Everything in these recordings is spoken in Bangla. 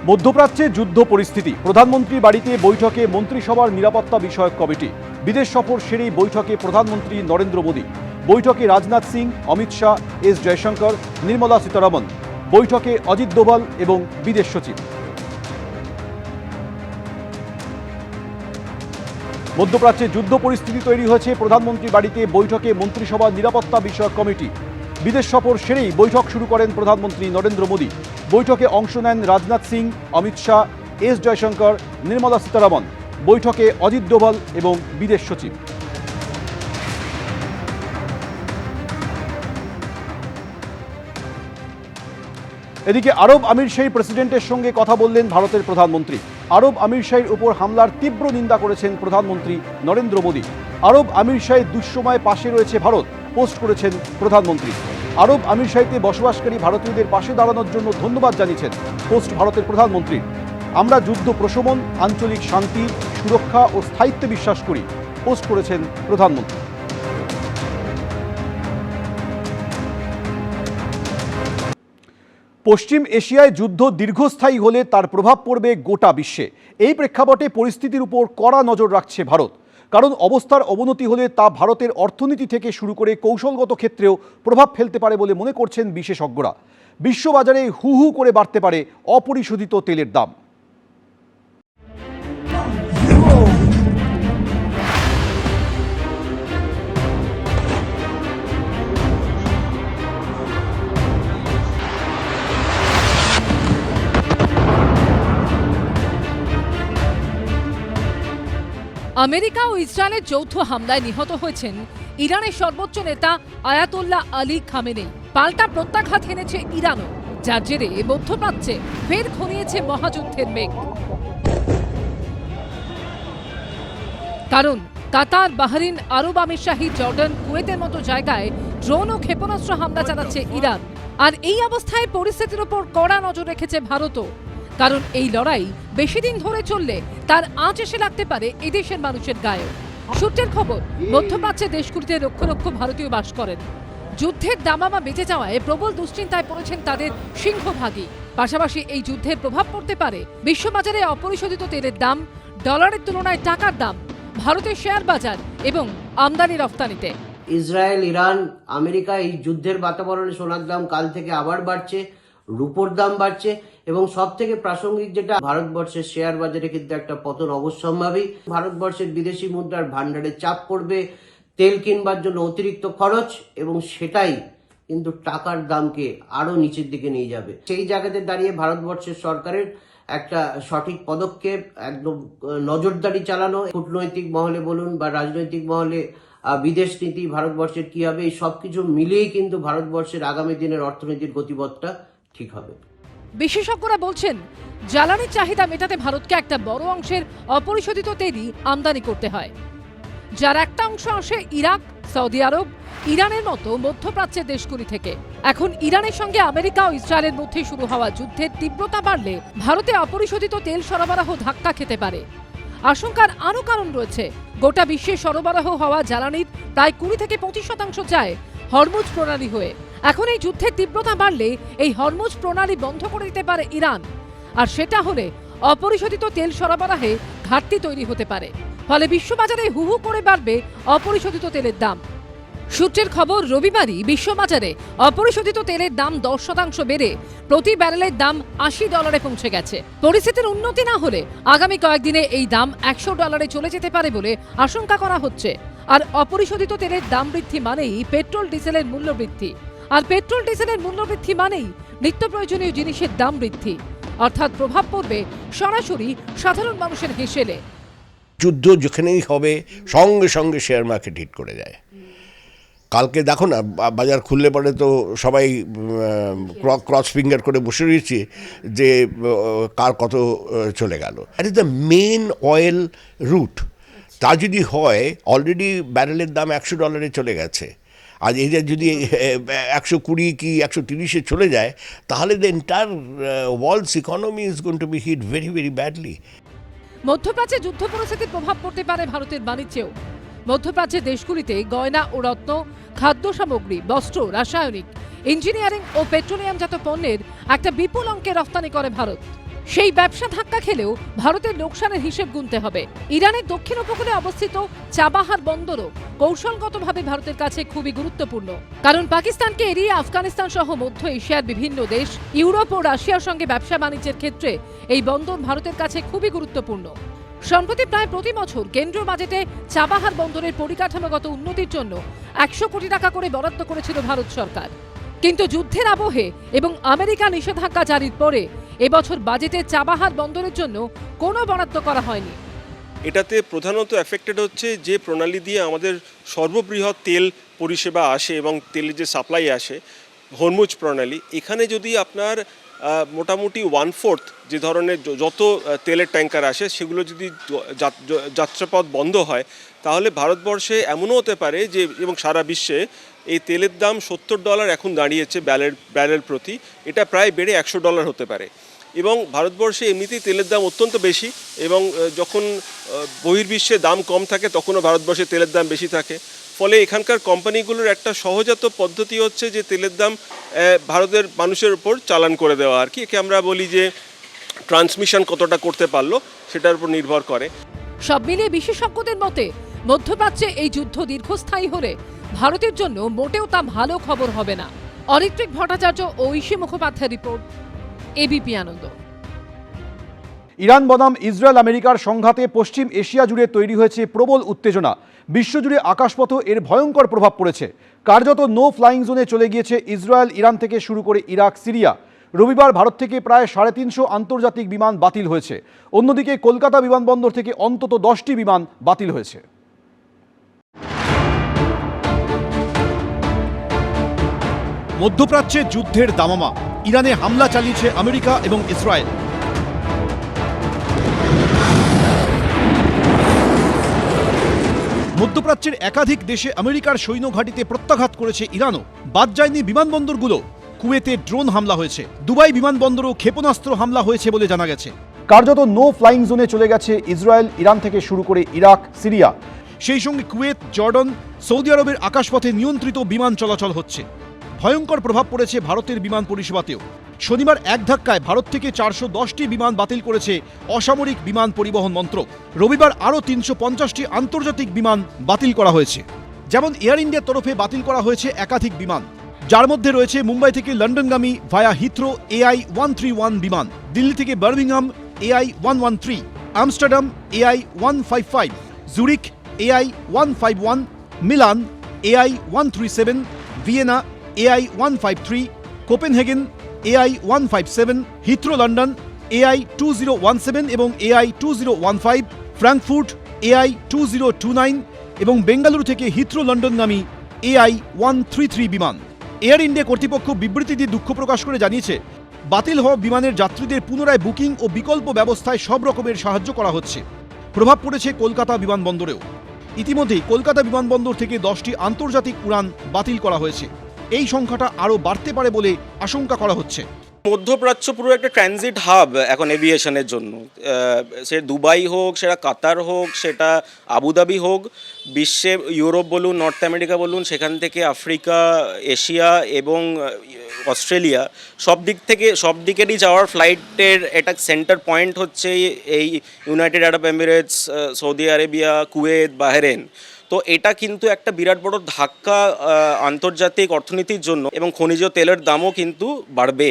মধ্যপ্রাচ্যে যুদ্ধ পরিস্থিতি, প্রধানমন্ত্রীর বাড়িতে বৈঠকে মন্ত্রিসভার নিরাপত্তা বিষয়ক কমিটি। বিদেশ সফর সেরেই বৈঠকে প্রধানমন্ত্রী নরেন্দ্র মোদী। বৈঠকে রাজনাথ সিং, অমিত শাহ, এস জয়শঙ্কর, নির্মলা সীতারমণ। বৈঠকে অজিত দোভাল এবং বিদেশ সচিব। মধ্যপ্রাচ্যে যুদ্ধ পরিস্থিতি তৈরি হয়েছে, প্রধানমন্ত্রীর বাড়িতে বৈঠকে মন্ত্রিসভার নিরাপত্তা বিষয়ক কমিটি। বিদেশ সফর সেরেই বৈঠক শুরু করেন প্রধানমন্ত্রী নরেন্দ্র মোদী। বৈঠকে অংশ নেন রাজনাথ সিং, অমিত শাহ, এস জয়শঙ্কর, নির্মলা সীতারমণ। বৈঠকে অজিত দোভাল এবং বিদেশ সচিব। এদিকে আরব আমিরশাহী প্রেসিডেন্টের সঙ্গে কথা বললেন ভারতের প্রধানমন্ত্রী। আরব আমিরশাহীর উপর হামলার তীব্র নিন্দা করেছেন প্রধানমন্ত্রী নরেন্দ্র মোদী। আরব আমিরশাহীর দুঃসময়ে পাশে রয়েছে ভারত, পোস্ট করেছেন প্রধানমন্ত্রী। আরব আমিরশাহীতে বসবাসকারী ভারতীয়দের পাশে দাঁড়ানোর জন্য ধন্যবাদ জানিয়েছেন, পোস্ট ভারতের প্রধানমন্ত্রীর। আমরা যুদ্ধ প্রশমন, আঞ্চলিক শান্তি, সুরক্ষা ও স্থায়িত্বে বিশ্বাস করি, পোস্ট করেছেন প্রধানমন্ত্রী। পশ্চিম এশিয়ায় যুদ্ধ দীর্ঘস্থায়ী হলে তার প্রভাব পড়বে গোটা বিশ্বে। এই প্রেক্ষাপটে পরিস্থিতির উপর কড়া নজর রাখছে ভারত। কারণ অবস্থার অবনতি হলে তা ভারতের অর্থনীতি থেকে শুরু করে কৌশলগত ক্ষেত্রেও প্রভাব ফেলতে পারে বলে মনে করছেন বিশেষজ্ঞরা। বিশ্ববাজারে হু হু করে বাড়তে পারে অপরিশোধিত তেলের দাম। আমেরিকা ও ইসরায়েলের যৌথ হামলায় নিহত হয়েছেন ইরানের সর্বোচ্চ নেতা আয়াতোল্লাহ আলী খামেনেই। পাল্টা প্রত্যাঘাত এনেছে ইরানও, যার জেরে মধ্যপ্রাচ্যে ফের ঘনিয়েছে মহাযুদ্ধের মেঘ। কারণ কাতার, বাহরিন, আরব আমিরশাহী, জর্ডান, কুয়েতের মতো জায়গায় ড্রোন ও ক্ষেপণাস্ত্র হামলা চালাচ্ছে ইরান। আর এই অবস্থায় পরিস্থিতির উপর কড়া নজর রেখেছে ভারতও। কারণ এই লড়াই বেশি দিন ধরে চললে তার আঁচ এসে লাগতে পারে এদেশের মানুষের গায়ে। সূত্রের খবর, মধ্যপ্রাচ্যের দেশগুলিতে লক্ষ লক্ষ ভারতীয় বাস করেন। যুদ্ধের দামামা বেঁচে যাওয়ায় প্রবল দুশ্চিন্তায় পড়েছেন তাদের সিংহভাগই। পাশাপাশি এই যুদ্ধের প্রভাব পড়তে পারে বিশ্ববাজারে অপরিশোধিত তেলের দাম, ডলারের তুলনায় টাকার দাম, ভারতের শেয়ার বাজার এবং আমদানি রফতানিতে। ইসরায়েল, ইরান, আমেরিকা এই যুদ্ধের বাতাবরণে সোনার দাম কাল থেকে আবার বাড়ছে, রুপোর দাম বাড়ছে এবং সব থেকে প্রাসঙ্গিক যেটা, ভারতবর্ষের শেয়ার বাজারে কিন্তু একটা পতন অবশ্যম্ভাবী। ভারতবর্ষের বিদেশি মুদ্রার ভান্ডারে চাপ পড়বে, তেল কিনবার জন্য অতিরিক্ত খরচ, এবং সেটাই কিন্তু টাকার দামকে আরো নিচের দিকে নিয়ে যাবে। সেই জায়গাতে দাঁড়িয়ে ভারতবর্ষের সরকারের একটা সঠিক পদক্ষেপ, একদম নজরদারি চালানো, কূটনৈতিক মহলে বলুন বা রাজনৈতিক মহলে বিদেশ নীতি ভারতবর্ষের কি হবে, এই সবকিছু মিলিয়েই কিন্তু ভারতবর্ষের আগামী দিনের অর্থনীতির গতিপথটা ঠিক হবে। বিশেষজ্ঞরা বলছেন, জ্বালানির চাহিদা মেটাতে ভারতকে একটা বড় অংশের অপরিশোধিত তেলই আমদানি করতে হয়, যার একটা অংশ আসে ইরাক, সৌদি আরব, ইরানের মতো মধ্যপ্রাচ্যের দেশগুলি থেকে। এখন ইরানের সঙ্গে আমেরিকা ও ইসরায়েলের মধ্যে শুরু হওয়া যুদ্ধের তীব্রতা বাড়লে ভারতে অপরিশোধিত তেল সরবরাহ ধাক্কা খেতে পারে। আশঙ্কার আরও কারণ রয়েছে। গোটা বিশ্বে সরবরাহ হওয়া জ্বালানির প্রায় 20 থেকে 25% যায় হরমুজ প্রণালী হয়ে। এখন এই যুদ্ধের তীব্রতা বাড়লে এই হরমুজ প্রণালী বন্ধ করে দিতে পারে ইরান, আর সেটা হলে অপরিশোধিত তেল সরবরাহে ঘাটতি তৈরি হতে পারে। ফলে বিশ্ববাজারে হু হু করে বাড়বে অপরিশোধিত তেলের দাম। সূত্রের খবর, রবিবারই বিশ্ববাজারে অপরিশোধিত তেলের দাম 10% বেড়ে প্রতি ব্যারেলের দাম $80 পৌঁছে গেছে। পরিস্থিতির উন্নতি না হলে আগামী কয়েকদিনে এই দাম $100 চলে যেতে পারে বলে আশঙ্কা করা হচ্ছে। আর অপরিশোধিত তেলের দাম বৃদ্ধি মানেই পেট্রোল ডিজেলের মূল্য বৃদ্ধি, আর পেট্রোল ডিজেলের মূল্য বৃদ্ধি মানেই নিত্য প্রয়োজনীয় জিনিসের দাম বৃদ্ধি। অর্থাৎ প্রভাব পড়বে সরাসরি সাধারণ মানুষের হেসেলে। যুদ্ধ যেখানেই হবে সঙ্গে সঙ্গে শেয়ার মার্কেট হিট করে যায়। কালকে দেখো না, বাজার খুললে পরে তো সবাই ক্রস ফিঙ্গার করে বসে রয়েছে যে কার কত চলে গেল। That is the main oil route. তা যদি হয়, অলরেডি ব্যারেলের দাম $100 চলে গেছে, আর এই যে যদি 120 কি 130 চলে যায়, তাহলে the entire world's economy is going to be hit very very badly. মধ্যপ্রাচ্যে যুদ্ধ পরিস্থিতির প্রভাব পড়তে পারে ভারতের বাণিজ্যেও। মধ্যপ্রাচ্যের দেশগুলিতে গয়না ও রত্ন, খাদ্য সামগ্রী, বস্ত্র, রাসায়নিক, ইঞ্জিনিয়ারিং ও পেট্রোলিয়ামজাত পণ্যের একটা বিপুল অঙ্কে রফতানি করে ভারত। সেই ব্যবসা ধাক্কা খেলেও ভারতের লোকসানের হিসেব গুনতে হবে। ইরানের দক্ষিণ উপকূলে অবস্থিত চাবাহার বন্দরও কৌশলগতভাবে ভারতের কাছে খুবই গুরুত্বপূর্ণ, কারণ পাকিস্তানকে এড়িয়ে আফগানিস্তান সহ মধ্য এশিয়ার বিভিন্ন দেশ, ইউরোপ ও রাশিয়ার সঙ্গে ব্যবসা বাণিজ্যের ক্ষেত্রে এই বন্দর ভারতের কাছে খুবই গুরুত্বপূর্ণ। সম্প্রতি প্রায় প্রতি বছর কেন্দ্রীয় বাজেটে চাবাহার বন্দরের পরিকাঠামোগত উন্নতির জন্য 100 কোটি টাকা করে বরাদ্দ করেছিল ভারত সরকার, কিন্তু যুদ্ধের আবহে এবং আমেরিকা নিষেধাজ্ঞা জারির পরে এবছর বাজেটে চাবাহার বন্দরের জন্য কোনো বরাদ্দ করা হয়নি। এটাতে প্রধানত এফেক্টেড হচ্ছে যে প্রণালী দিয়ে আমাদের সর্ববৃহৎ তেল পরিষেবা আসে এবং তেলের যে সাপ্লাই আসে, হরমুজ প্রণালী, এখানে যদি আপনার মোটামুটি 1/4 যে ধরনের যত তেলের ট্যাঙ্কার আসে সেগুলো যদি যাত্রাপথ বন্ধ হয়, তাহলে ভারতবর্ষে এমনও হতে পারে যে, এবং সারা বিশ্বে এই তেলের দাম $70 এখন দাঁড়িয়েছে ব্যারেল প্রতি, এটা প্রায় বেড়ে $100 হতে পারে। এবং ভারতবর্ষে এমনিতেই তেলের দাম অত্যন্ত বেশি, এবং যখন বহির্বিশ্বে দাম কম থাকে তখনও ভারতবর্ষে তেলের দাম বেশি থাকে। ফলে এখানকার কোম্পানিগুলোর একটা সহজাত পদ্ধতি হচ্ছে যে তেলের দাম ভারতের মানুষের উপর চালান করে দেওয়া আর কি। একে আমরা বলি যে ট্রান্সমিশন কতটা করতে পারলো সেটার উপর নির্ভর করে। সব মিলিয়ে বিশেষজ্ঞদের মতে মধ্যপ্রাচ্যে এই যুদ্ধ দীর্ঘস্থায়ী হলে ভারতের জন্য মোটেও তা ভালো খবর হবে না। অরিত্রিক ভট্টাচার্য ও ঐশী মুখোপাধ্যায় রিপোর্ট, এবিপি আনন্দ। ইরান বনাম ইসরায়েল আমেরিকার সংঘাতে পশ্চিম এশিয়া জুড়ে তৈরি হয়েছে প্রবল উত্তেজনা। বিশ্বজুড়ে আকাশপথ এর ভয়ঙ্কর প্রভাব পড়েছে। কার্যত নো ফ্লাইং জোনে চলে গিয়েছে ইসরায়েল, ইরান থেকে শুরু করে ইরাক, সিরিয়া। রবিবার ভারত থেকে প্রায় 350 আন্তর্জাতিক বিমান বাতিল হয়েছে। অন্যদিকে কলকাতা বিমানবন্দর থেকে অন্তত 10টি বিমান বাতিল হয়েছে। মধ্যপ্রাচ্যে যুদ্ধের দামামা। ইরানে হামলা চালিয়েছে আমেরিকা এবং ইসরায়েল। মধ্যপ্রাচ্যের একাধিক দেশে আমেরিকার সৈন্য ঘাঁটিতে প্রত্যাঘাত করেছে ইরানও। বাদ যায়নি বিমানবন্দরগুলো। কুয়েতে ড্রোন হামলা হয়েছে। দুবাই বিমানবন্দরও ক্ষেপণাস্ত্র হামলা হয়েছে বলে জানা গেছে। কার্যত নো ফ্লাইং জোনে চলে গেছে ইসরায়েল, ইরান থেকে শুরু করে ইরাক, সিরিয়া। সেই সঙ্গে কুয়েত, জর্ডন, সৌদি আরবের আকাশপথে নিয়ন্ত্রিত বিমান চলাচল হচ্ছে। ভয়ঙ্কর প্রভাব পড়েছে ভারতের বিমান পরিষেবাতেও। শনিবার এক ধাক্কায় ভারত থেকে 410টি বিমান বাতিল করেছে অসামরিক বিমান পরিবহন মন্ত্রক। রবিবার আরও 350টি আন্তর্জাতিক বিমান বাতিল করা হয়েছে। যেমন এয়ার ইন্ডিয়ার তরফে বাতিল করা হয়েছে একাধিক বিমান, যার মধ্যে রয়েছে মুম্বাই থেকে লন্ডনগামী ভায়া হিথ্রো AI-131 বিমান, দিল্লি থেকে Birmingham AI-113, Amsterdam AI-155, Zurich AI-151, Milan AI-137, Vienna AI-153, Copenhagen AI-157, Heathrow London AI-2017 এবং AI-2015, ফ্রাঙ্কফুর্ট AI-2029 এবং বেঙ্গালুরু থেকে হিথ্রো লন্ডনগামী AI-133 বিমান। এয়ার ইন্ডিয়া কর্তৃপক্ষ বিবৃতি দিয়ে দুঃখ প্রকাশ করে জানিয়েছে, বাতিল হওয়া বিমানের যাত্রীদের পুনরায় বুকিং ও বিকল্প ব্যবস্থায় সব রকমের সাহায্য করা হচ্ছে। প্রভাব পড়েছে কলকাতা বিমানবন্দরেও। ইতিমধ্যেই কলকাতা বিমানবন্দর থেকে 10টি আন্তর্জাতিক উড়ান বাতিল করা হয়েছে। এই সংখ্যাটা আরও বাড়তে পারে বলে আশঙ্কা করা হচ্ছে। মধ্যপ্রাচ্য পুরো একটা ট্রানজিট হাব এখন এভিয়েশনের জন্য। সে দুবাই হোক, সেটা কাতার হোক, সেটা আবুধাবি হোক, বিশ্বে ইউরোপ বলুন, নর্থ আমেরিকা বলুন, সেখান থেকে আফ্রিকা, এশিয়া এবং অস্ট্রেলিয়া, সব দিকেরই যাওয়ার ফ্লাইটের একটা সেন্টার পয়েন্ট হচ্ছে এই United Arab Emirates, Saudi Arabia, Kuwait, Bahrain. তো এটা কিন্তু একটা বিরাট বড় ধাক্কা আন্তর্জাতিক অর্থনীতির জন্য, এবং খনিজ তেলের দামও কিন্তু বাড়বে।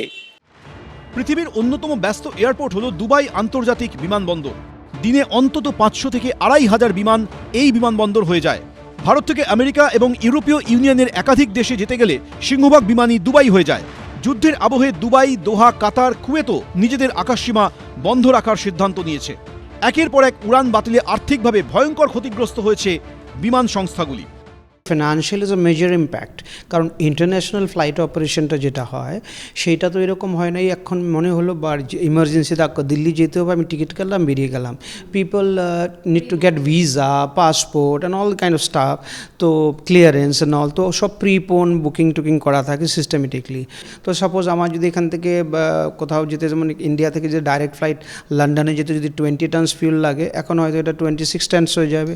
পৃথিবীর অন্যতম ব্যস্ত এয়ারপোর্ট হলো দুবাই আন্তর্জাতিক বিমানবন্দর। দিনে অন্তত 500 থেকে 2500 বিমান এই বিমানবন্দর হয়ে যায়। ভারত থেকে আমেরিকা এবং ইউরোপীয় ইউনিয়নের একাধিক দেশে যেতে গেলে সিংহভাগ বিমানই দুবাই হয়ে যায়। যুদ্ধের আবহে দুবাই, দোহা, কাতার, কুয়েতও নিজেদের আকাশসীমা বন্ধ রাখার সিদ্ধান্ত নিয়েছে। একের পর এক উড়ান বাতিলে আর্থিকভাবে ভয়ঙ্কর ক্ষতিগ্রস্ত হয়েছে বিমান সংস্থাগুলি। Financial is a major impact, কারণ ইন্টারন্যাশনাল ফ্লাইট অপারেশনটা যেটা হয় সেইটা তো এরকম হয় নাই। এখন মনে হলো বা ইমার্জেন্সিতে দিল্লি যেতে হবে, আমি টিকিট কাটলাম, বেরিয়ে গেলাম। People need to get visa, passport and all kind of staff, তো ক্লিয়ারেন্স অ্যান্ড অল, তো সব প্রিপোন বুকিং টুকিং করা থাকে সিস্টেমেটিকলি। তো সাপোজ আমার যদি এখান থেকে কোথাও যেতে, যেমন ইন্ডিয়া থেকে যে ডাইরেক্ট ফ্লাইট লন্ডনে যেতে যদি 20 টনস ফিউল লাগে, এখন হয়তো এটা 26 টনস হয়ে যাবে।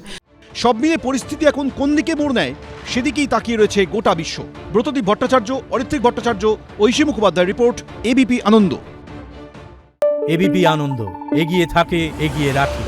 সব মিলিয়ে পরিস্থিতি এখন কোন দিকে মোড় নেয় সেদিকেই তাকিয়ে রয়েছে গোটা বিশ্ব। ব্রতদীপ ভট্টাচার্য, অরিত্রিক ভট্টাচার্য, ঐশী মুখোপাধ্যায় রিপোর্ট, এবিপি আনন্দ। এবিপি আনন্দ, এগিয়ে থাকে, এগিয়ে রাখে।